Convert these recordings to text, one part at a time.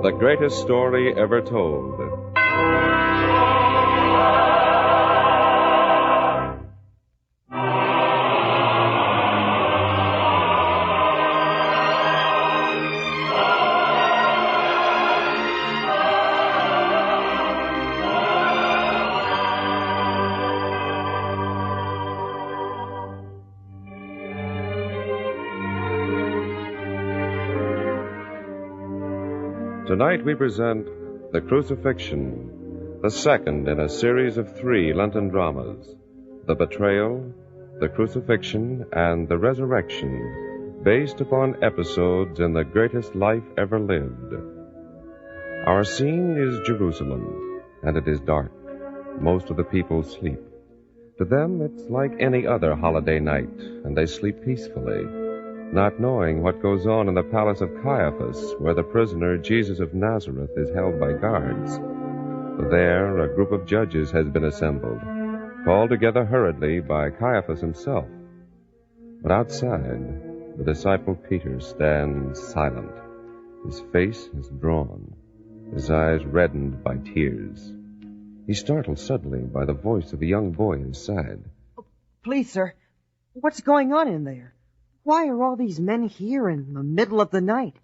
The greatest story ever told. Tonight we present The Crucifixtion, the second in a series of 3 Lenten dramas. The Betrayal, The Crucifixion, and The Resurrection, based upon episodes in the greatest life ever lived. Our scene is Jerusalem, and it is dark. Most of the people sleep. To them, it's like any other holiday night, and they sleep peacefully, not knowing what goes on in the palace of Caiaphas, where the prisoner Jesus of Nazareth is held by guards. There, a group of judges has been assembled, called together hurriedly by Caiaphas himself. But outside, the disciple Peter stands silent. His face is drawn, his eyes reddened by tears. He's startled suddenly by the voice of a young boy at his side. Please, sir, what's going on in there? Why are all these men here in the middle of the night?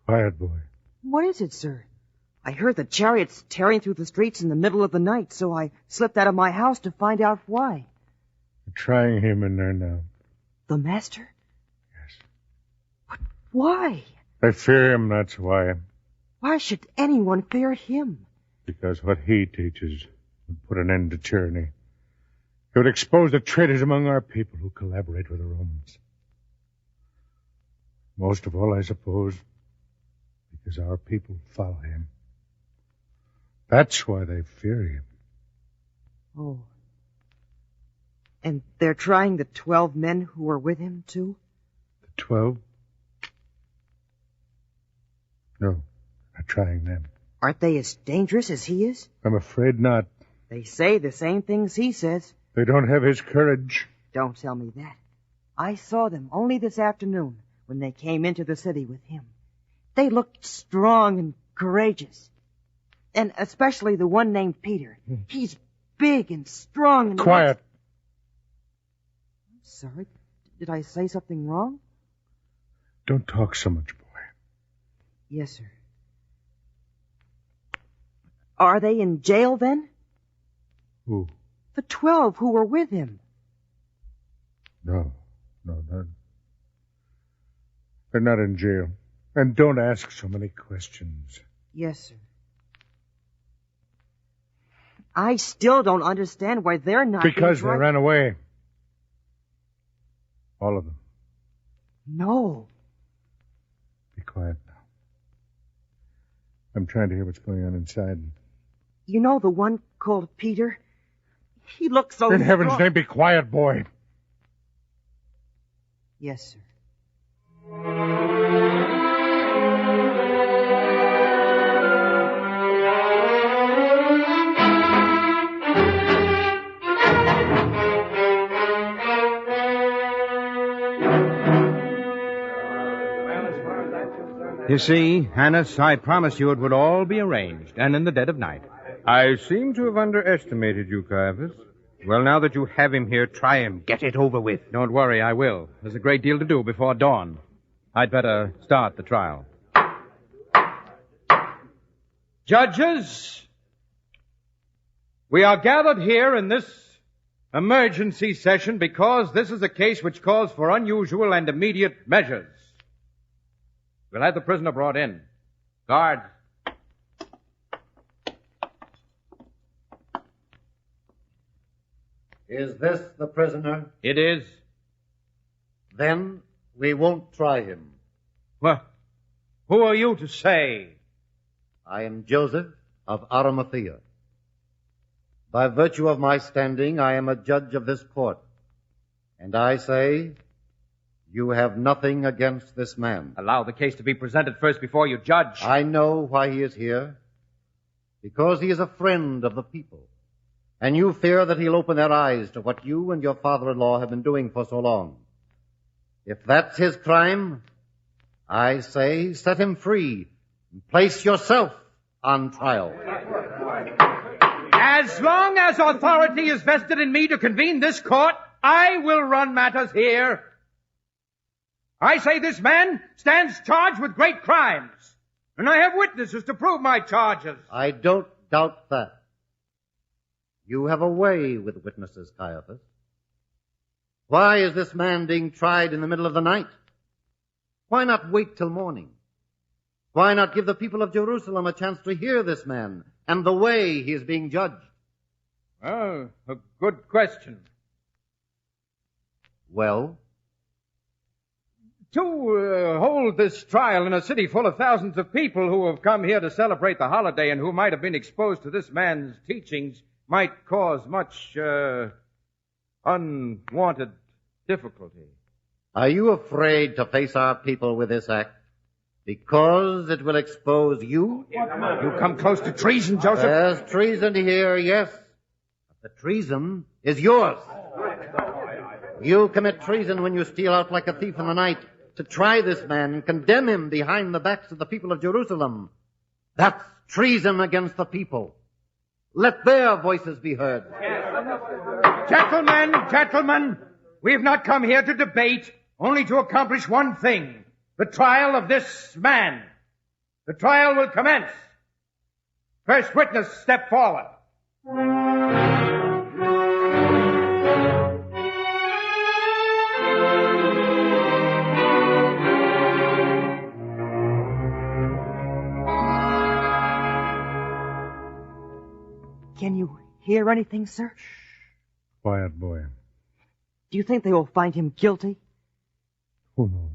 Quiet, boy. What is it, sir? I heard the chariots tearing through the streets in the middle of the night, so I slipped out of my house to find out why. They're trying him in there now. The master? Yes. But why? They fear him, that's why. Why should anyone fear him? Because what he teaches would put an end to tyranny. It would expose the traitors among our people who collaborate with the Romans. Most of all, I suppose, because our people follow him. That's why they fear him. Oh. And they're trying the 12 men who were with him, too? The 12? No, not trying them. Aren't they as dangerous as he is? I'm afraid not. They say the same things he says. They don't have his courage. Don't tell me that. I saw them only this afternoon when they came into the city with him. They looked strong and courageous. And especially the one named Peter. He's big and strong and... Quiet. I'm sorry. Did I say something wrong? Don't talk so much, boy. Yes, sir. Are they in jail, then? Who? The 12 who were with him. No. They're not in jail. And don't ask so many questions. Yes, sir. I still don't understand why they're not... Because they ran away. All of them. No. Be quiet now. I'm trying to hear what's going on inside. You know the one called Peter? He looks so... In heaven's name, be quiet, boy. Yes, sir. You see, Hannes, I promised you it would all be arranged, and in the dead of night. I seem to have underestimated you, Caiaphas. Well, now that you have him here, try him. Get it over with. Don't worry, I will. There's a great deal to do before dawn. I'd better start the trial. Judges, we are gathered here in this emergency session because this is a case which calls for unusual and immediate measures. We'll have the prisoner brought in. Guards. Is this the prisoner? It is. Then we won't try him. Well, who are you to say? I am Joseph of Arimathea. By virtue of my standing, I am a judge of this court. And I say, you have nothing against this man. Allow the case to be presented first before you judge. I know why he is here. Because he is a friend of the people. And you fear that he'll open their eyes to what you and your father-in-law have been doing for so long. If that's his crime, I say set him free, and place yourself on trial. As long as authority is vested in me to convene this court, I will run matters here. I say this man stands charged with great crimes, and I have witnesses to prove my charges. I don't doubt that. You have a way with witnesses, Caiaphas. Why is this man being tried in the middle of the night? Why not wait till morning? Why not give the people of Jerusalem a chance to hear this man and the way he is being judged? Oh, a good question. Well? To hold this trial in a city full of thousands of people who have come here to celebrate the holiday and who might have been exposed to this man's teachings might cause much unwanted difficulty. Are you afraid to face our people with this act? Because it will expose you? You come close to treason, Joseph. There's treason here, yes. But the treason is yours. You commit treason when you steal out like a thief in the night to try this man and condemn him behind the backs of the people of Jerusalem. That's treason against the people. Let their voices be heard. Gentlemen, we have not come here to debate, only to accomplish one thing. The trial of this man. The trial will commence. First witness, step forward. Can you hear anything, sir? Quiet, boy. Do you think they will find him guilty? Who knows?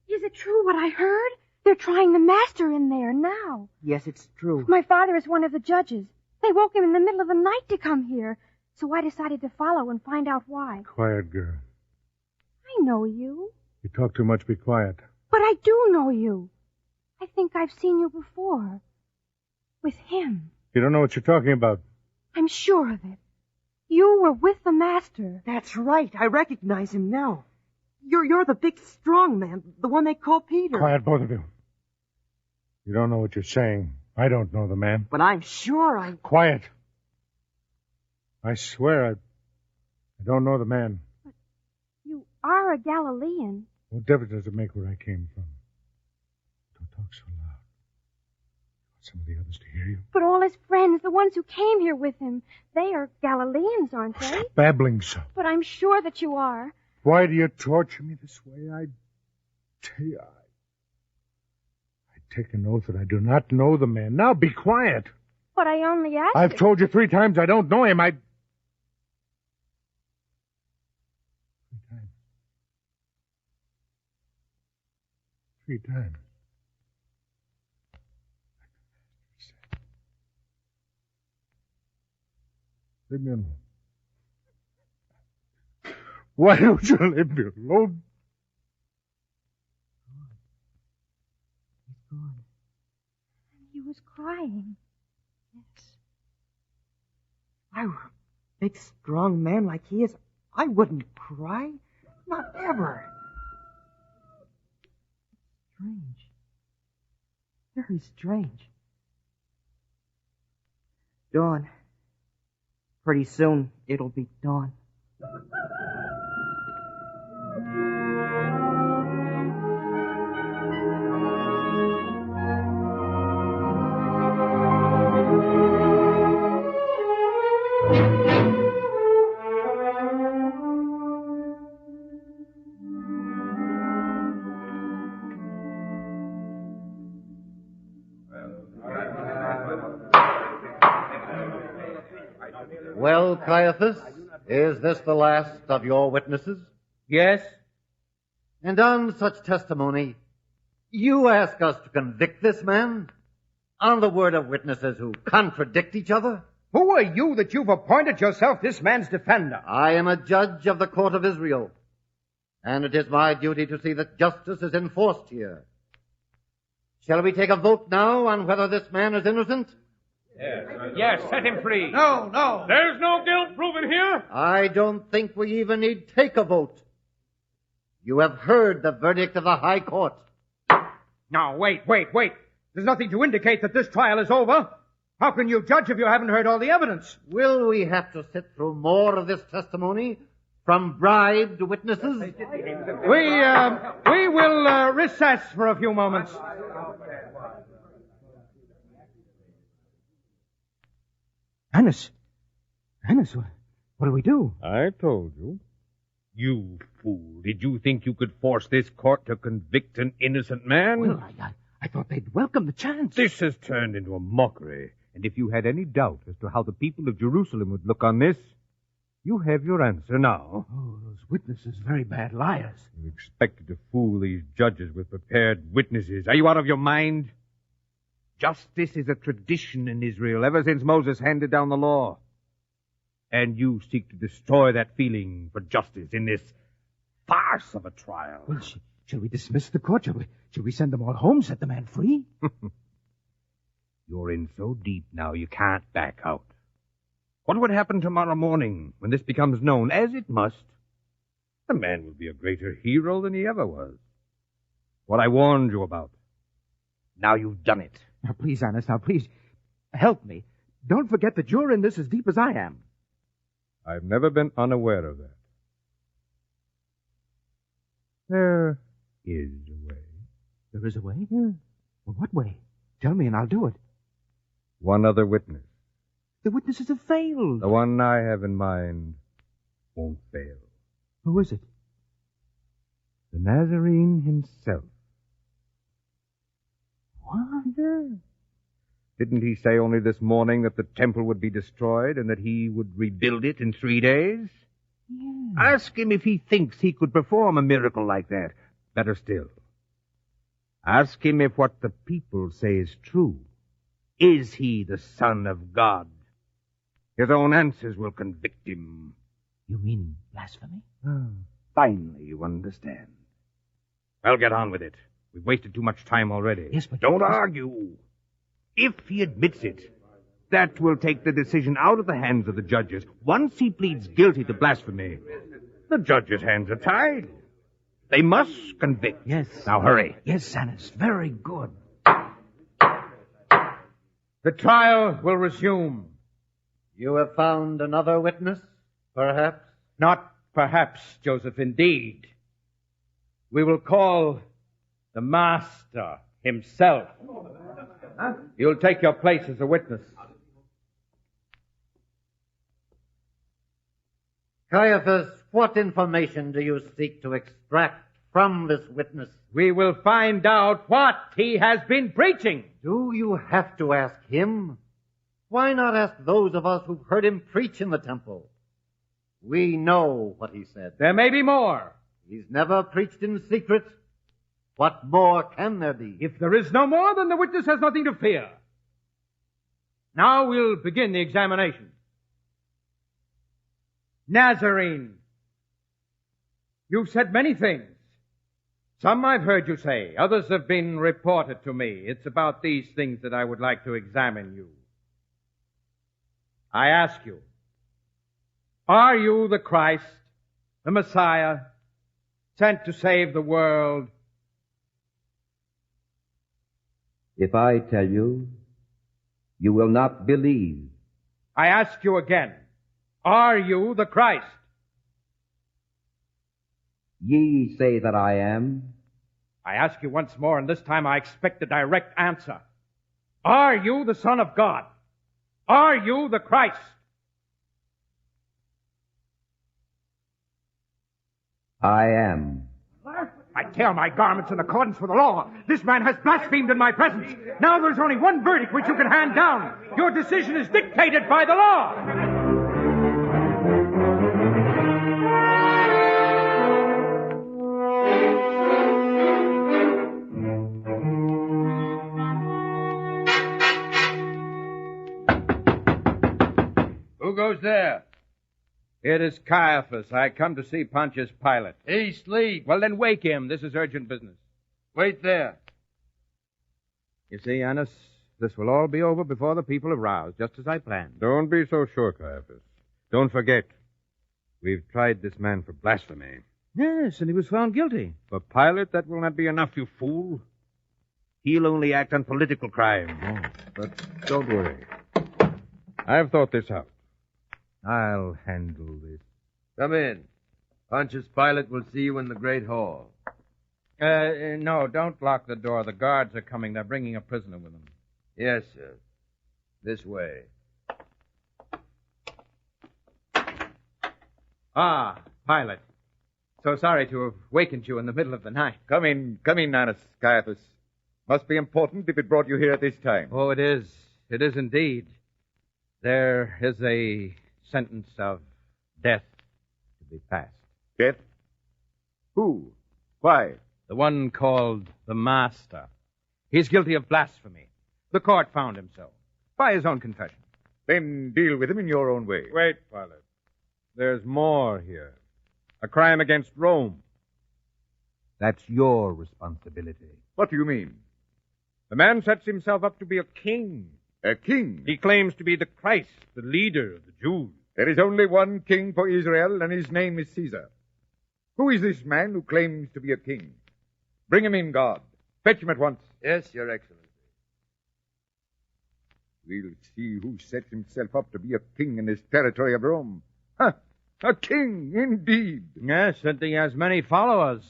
Is it true what I heard? They're trying the master in there now. Yes, it's true. My father is one of the judges. They woke him in the middle of the night to come here, so I decided to follow and find out why. Quiet, girl. I know you. You talk too much, be quiet. But I do know you. I think I've seen you before. With him. You don't know what you're talking about. I'm sure of it. You were with the master. That's right. I recognize him now. You're the big strong man, the one they call Peter. Quiet, both of you. You don't know what you're saying. I don't know the man. But I'm sure I... Quiet. I swear I don't know the man. But you are a Galilean. What difference does it make where I came from? Don't talk so loud. Some of the others to hear you. But all his friends, the ones who came here with him, they are Galileans, aren't they? Stop babbling so. But I'm sure that you are. Why do you torture me this way? I tell you, I take an oath that I do not know the man. Now be quiet. But I only asked I've told you 3 times I don't know him. 3 times. 3 times. Leave me alone. Why don't you leave me alone? He's gone. He was crying. Yes. I were a big, strong man like he is, I wouldn't cry. Not ever. Strange. Very strange. Dawn. Pretty soon, it'll be dawn. Well, Caiaphas, is this the last of your witnesses? Yes? And on such testimony, you ask us to convict this man on the word of witnesses who contradict each other? Who are you that you've appointed yourself this man's defender? I am a judge of the court of Israel, and it is my duty to see that justice is enforced here. Shall we take a vote now on whether this man is innocent? Yes, set him free. No. There's no guilt proven here. I don't think we even need take a vote. You have heard the verdict of the High Court. Now, wait. There's nothing to indicate that this trial is over. How can you judge if you haven't heard all the evidence? Will we have to sit through more of this testimony from bribed witnesses? We will recess for a few moments. Annas, what do we do? I told you. You fool. Did you think you could force this court to convict an innocent man? Well, I thought they'd welcome the chance. This has turned into a mockery. And if you had any doubt as to how the people of Jerusalem would look on this, you have your answer now. Oh, those witnesses very bad liars. You expected to fool these judges with prepared witnesses. Are you out of your mind? Justice is a tradition in Israel ever since Moses handed down the law. And you seek to destroy that feeling for justice in this farce of a trial. Well, shall we dismiss the court? Shall we send them all home, set the man free? You're in so deep now you can't back out. What would happen tomorrow morning when this becomes known, as it must? The man will be a greater hero than he ever was. What I warned you about. Now you've done it. Now, please, Annas, please, help me. Don't forget that you're in this as deep as I am. I've never been unaware of that. There is a way. There is a way? Well, what way? Tell me and I'll do it. One other witness. The witnesses have failed. The one I have in mind won't fail. Who is it? The Nazarene himself. What? Didn't he say only this morning that the temple would be destroyed and that he would rebuild it in 3 days? Yeah. Ask him if he thinks he could perform a miracle like that. Better still, ask him if what the people say is true. Is he the Son of God? His own answers will convict him. You mean blasphemy? Finally, you understand. Well, get on with it. We've wasted too much time already. Yes, but... Don't argue. If he admits it, that will take the decision out of the hands of the judges. Once he pleads guilty to blasphemy, the judges' hands are tied. They must convict. Yes. Now hurry. Yes, Annas, very good. The trial will resume. You have found another witness, perhaps? Not perhaps, Joseph, indeed. We will call the Master himself. You'll take your place as a witness. Caiaphas, what information do you seek to extract from this witness? We will find out what he has been preaching. Do you have to ask him? Why not ask those of us who've heard him preach in the temple? We know what he said. There may be more. He's never preached in secret. What more can there be? If there is no more, then the witness has nothing to fear. Now we'll begin the examination. Nazarene, you've said many things. Some I've heard you say. Others have been reported to me. It's about these things that I would like to examine you. I ask you, are you the Christ, the Messiah, sent to save the world? If I tell you, you will not believe. I ask you again, are you the Christ? Ye say that I am. I ask you once more, and this time I expect a direct answer. Are you the Son of God? Are you the Christ? I am. I tear my garments in accordance with the law. This man has blasphemed in my presence. Now there's only one verdict which you can hand down. Your decision is dictated by the law. Who goes there? It is Caiaphas. I come to see Pontius Pilate. He sleeps. Well, then wake him. This is urgent business. Wait there. You see, Annas, this will all be over before the people are roused, just as I planned. Don't be so sure, Caiaphas. Don't forget, we've tried this man for blasphemy. Yes, and he was found guilty. For Pilate, that will not be enough, you fool. He'll only act on political crime. Oh, but don't worry. I've thought this out. I'll handle this. Come in. Pontius Pilate will see you in the great hall. No, don't lock the door. The guards are coming. They're bringing a prisoner with them. Yes, sir. This way. Ah, Pilate. So sorry to have wakened you in the middle of the night. Come in, Annas, Caiaphas. Must be important if it brought you here at this time. Oh, it is. It is indeed. There is a sentence of death to be passed. Death? Who? Why? The one called the Master. He's guilty of blasphemy. The court found him so, by his own confession. Then deal with him in your own way. Wait, Pilate. There's more here. A crime against Rome. That's your responsibility. What do you mean? The man sets himself up to be a king. A king? He claims to be the Christ, the leader of the Jews. There is only one king for Israel, and his name is Caesar. Who is this man who claims to be a king? Bring him in, guard. Fetch him at once. Yes, Your Excellency. We'll see who sets himself up to be a king in this territory of Rome. Huh! A king, indeed. Yes, and he has many followers.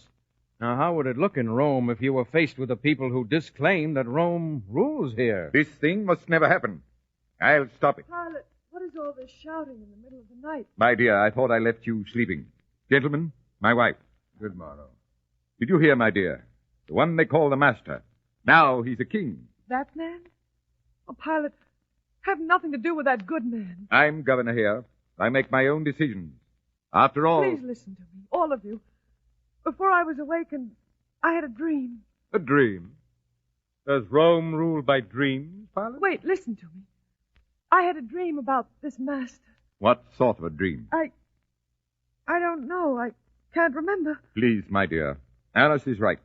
Now, how would it look in Rome if you were faced with a people who disclaim that Rome rules here? This thing must never happen. I'll stop it. Pilate, what is all this shouting in the middle of the night? My dear, I thought I left you sleeping. Gentlemen, my wife. Good morrow. Did you hear, my dear? The one they call the Master. Now he's a king. That man? Oh, Pilate, have nothing to do with that good man. I'm governor here. I make my own decisions. After all... Please listen to me, all of you. Before I was awakened, I had a dream. A dream? Does Rome rule by dreams, Pilate? Wait, listen to me. I had a dream about this Master. What sort of a dream? I don't know. I can't remember. Please, my dear. Alice is right.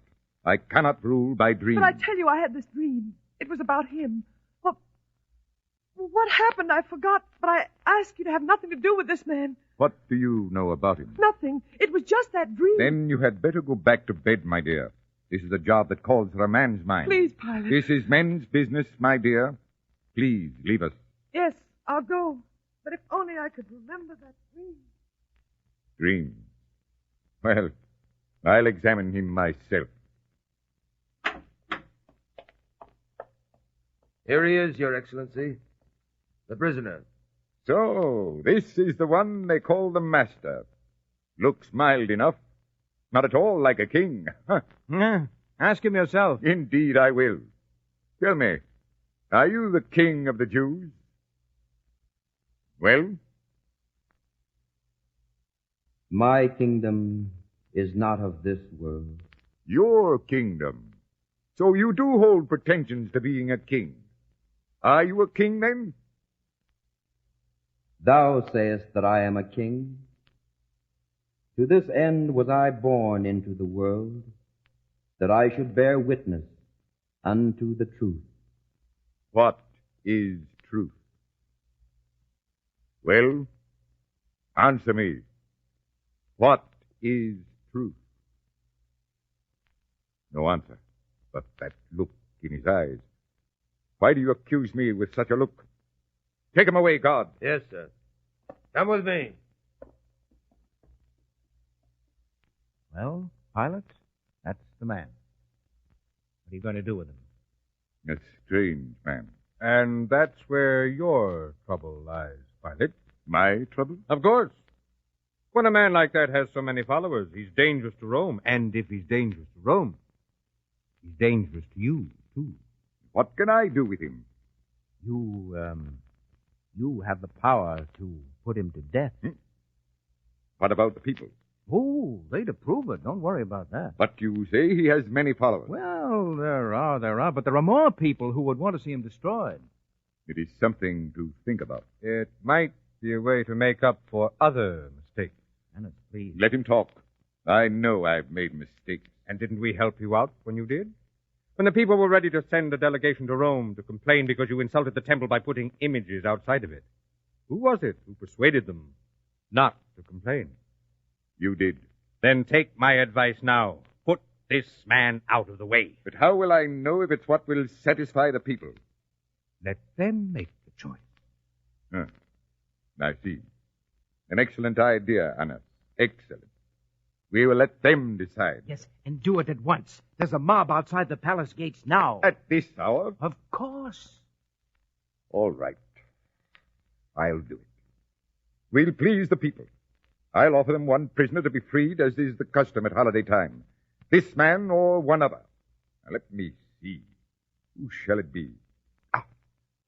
I cannot rule by dreams. But I tell you, I had this dream. It was about him. What happened, I forgot, but I asked you to have nothing to do with this man. What do you know about him? Nothing. It was just that dream. Then you had better go back to bed, my dear. This is a job that calls for a man's mind. Please, Pilate. This is men's business, my dear. Please, leave us. Yes, I'll go. But if only I could remember that dream. Dream? Well, I'll examine him myself. Here he is, Your Excellency. The prisoner. So, this is the one they call the Master. Looks mild enough. Not at all like a king. Ask him yourself. Indeed, I will. Tell me, are you the king of the Jews? Well? My kingdom is not of this world. Your kingdom. So you do hold pretensions to being a king. Are you a king, then? Thou sayest that I am a king. To this end was I born into the world, that I should bear witness unto the truth. What is truth? Well, answer me. What is truth? No answer, but that look in his eyes. Why do you accuse me with such a look? Take him away, guard. Yes, sir. Come with me. Well, Pilate, that's the man. What are you going to do with him? A strange man. And that's where your trouble lies, Pilate. My trouble? Of course. When a man like that has so many followers, he's dangerous to Rome. And if he's dangerous to Rome, he's dangerous to you, too. What can I do with him? You have the power to put him to death. What about the people? Oh, they'd approve it. Don't worry about that. But you say he has many followers. Well, there are, but there are more people who would want to see him destroyed. It is something to think about. It might be a way to make up for other mistakes. Annas, please. Let him talk. I know I've made mistakes. And didn't we help you out when you did? When the people were ready to send a delegation to Rome to complain because you insulted the temple by putting images outside of it. Who was it who persuaded them not to complain? You did. Then take my advice now. Put this man out of the way. But how will I know if it's what will satisfy the people? Let them make the choice. I see. An excellent idea, Annas. Excellent. We will let them decide. Yes, and do it at once. There's a mob outside the palace gates now. At this hour? Of course. All right. I'll do it. We'll please the people. I'll offer them one prisoner to be freed, as is the custom at holiday time. This man or one other. Now, let me see. Who shall it be?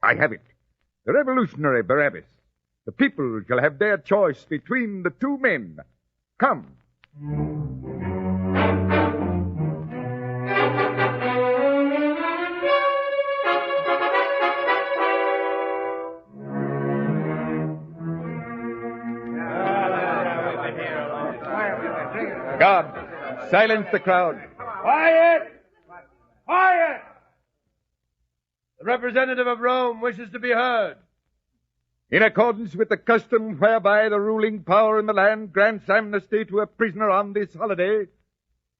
I have it. The revolutionary Barabbas. The people shall have their choice between the two men. Come. God, silence the crowd. Quiet! Quiet! The representative of Rome wishes to be heard. In accordance with the custom whereby the ruling power in the land grants amnesty to a prisoner on this holiday,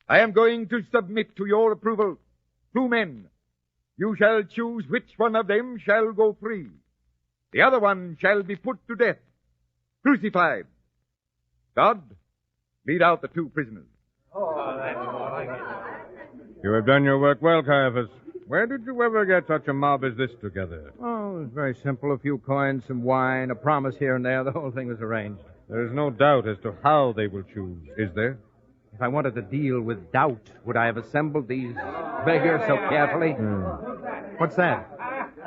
I am going to submit to your approval 2 men. You shall choose which one of them shall go free. The other one shall be put to death, crucified. God, lead out the 2 prisoners. You have done your work well, Caiaphas. Where did you ever get such a mob as this together? Oh, it was very simple. A few coins, some wine, a promise here and there. The whole thing was arranged. There is no doubt as to how they will choose, is there? If I wanted to deal with doubt, would I have assembled these beggars so carefully? What's that?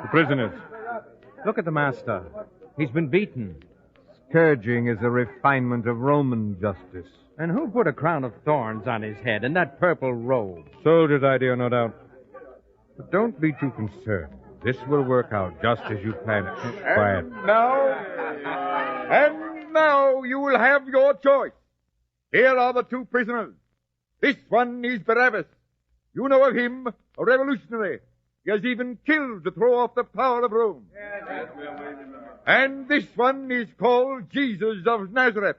The prisoners. Look at the master. He's been beaten. Scourging is a refinement of Roman justice. And who put a crown of thorns on his head and that purple robe? Soldier's idea, no doubt. But don't be too concerned. This will work out just as you planned it. Quiet. And now you will have your choice. Here are the 2 prisoners. This one is Barabbas. You know of him, a revolutionary. He has even killed to throw off the power of Rome. And this one is called Jesus of Nazareth.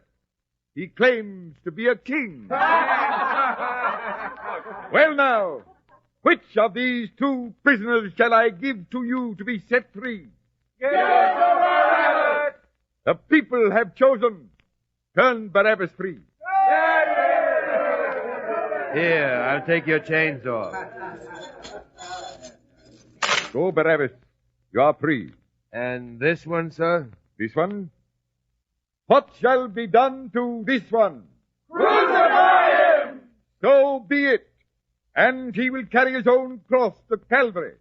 He claims to be a king. Well now, which of these 2 prisoners shall I give to you to be set free? The people have chosen. Turn Barabbas free. Here, I'll take your chains off. Go, Barabbas. You are free. And this one, sir? This one? What shall be done to this one? Crucify him! So be it. And he will carry his own cross to Calvary.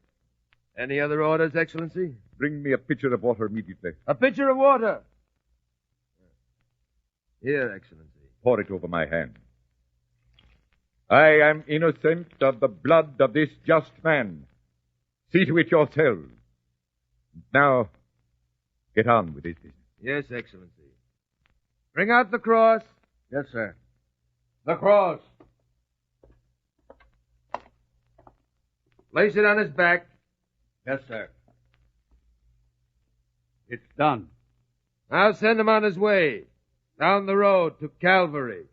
Any other orders, Excellency? Bring me a pitcher of water immediately. A pitcher of water. Here, Excellency. Pour it over my hand. I am innocent of the blood of this just man. See to it yourselves. Now, get on with this business. Yes, Excellency. Bring out the cross. Yes, sir. The cross. Place it on his back. Yes, sir. It's done. Now send him on his way. Down the road to Calvary.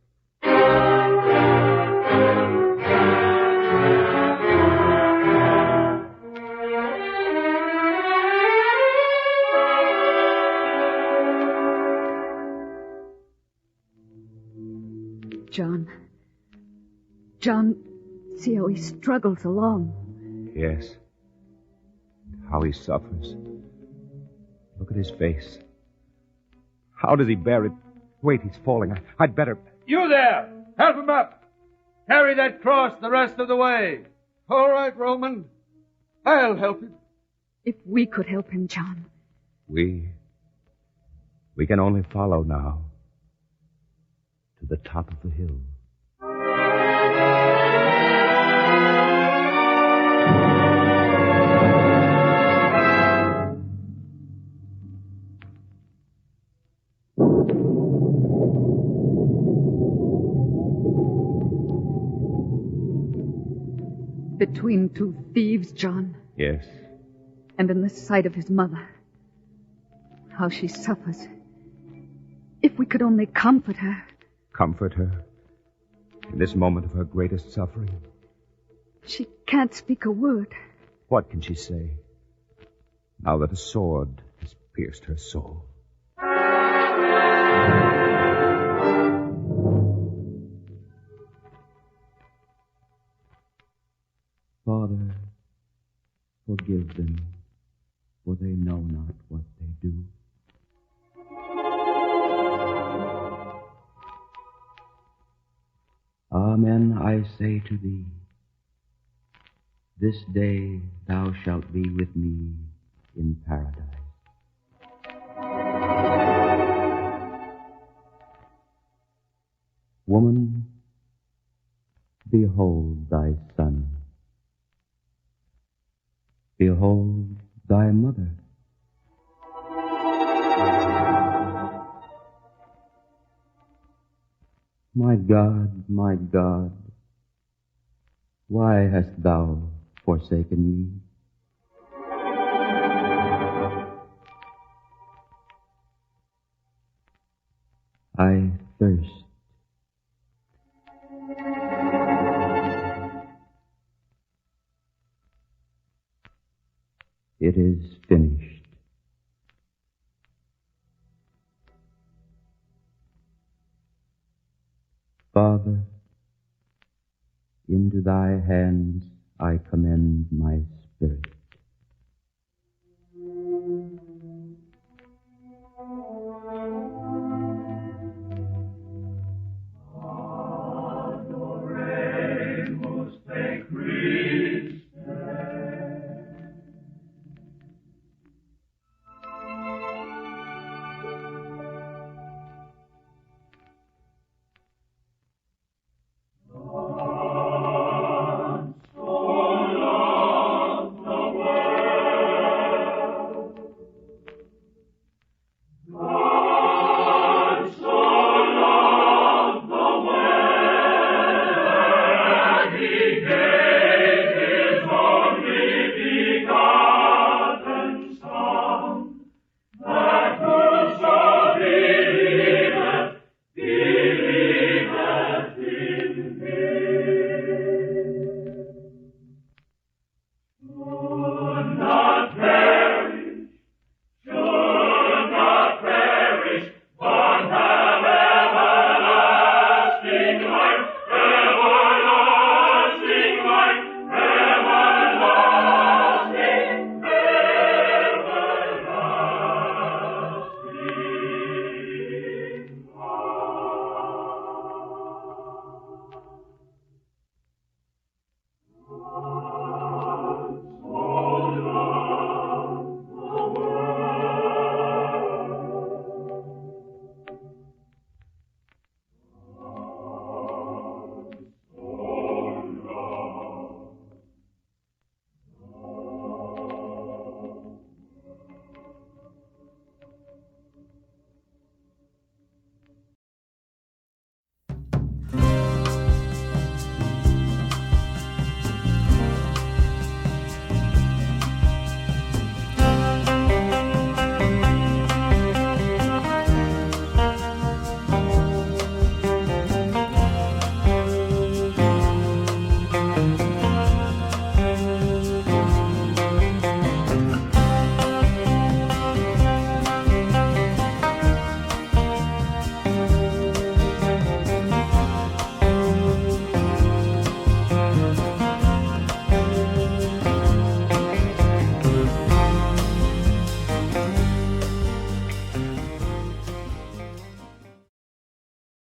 John, see how he struggles along. Yes. How he suffers. Look at his face. How does he bear it? Wait, he's falling. I'd better... You there! Help him up! Carry that cross the rest of the way. All right, Roman. I'll help him. If we could help him, John. We can only follow now. To the top of the hill. Between 2 thieves, John. Yes. And in the sight of his mother. How she suffers. If we could only comfort her. Comfort her? In this moment of her greatest suffering, She can't speak a word. what can she say? Now that a sword has pierced her soul. Father, forgive them, for they know not what they do. Amen, I say to thee, this day thou shalt be with me in paradise. Woman, behold thy son. Behold thy mother. My God, why hast thou forsaken me? I thirst. It is finished. Father, into thy hands I commend my spirit. He gave